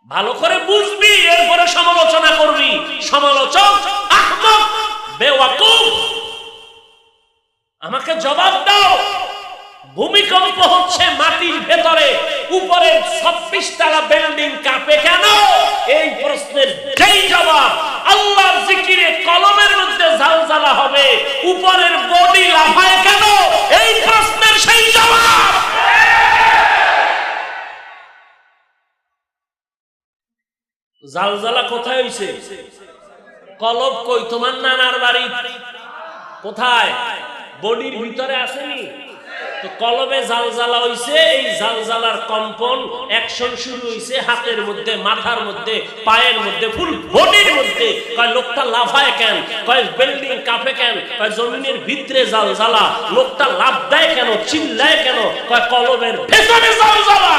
ভালো করে বুঝবি, এরপরে সমালোচনা করবি। সমালোচক আহমক, বেওয়াকুফ। আমাকে জবাব দাও, ভূমিকম্প হচ্ছে মাটির ভেতরে, উপরে 26 তলা বিল্ডিং কাঁপে কেন? এই প্রশ্নের যেই জবাব, আল্লাহর জিকিরে কলমের মধ্যে জালজালা হবে, উপরের বডি লাফায় কেন? এই প্রশ্নের সেই জবাব। জালজালা কোথায় হইছে? কলব কই? তোমার নানার বাড়ি কোথায়? বডির ভিতরে আসেনি তো? কলবে জালজালা হইছে। এই জালজালার কম্পন অ্যাকশন শুরু হইছে হাতের মধ্যে, মাথার মধ্যে, পায়ের মধ্যে, ফুল বডির মধ্যে। কয় লোকটা লাফায় কেন? কয় বিল্ডিং কাঁপে কেন? কয় জমিনের ভিতরে জালজালা। লোকটা লাফ দেয় কেন? চিল্লায় কেন? কয় কলবের ভেতরে জালজালা।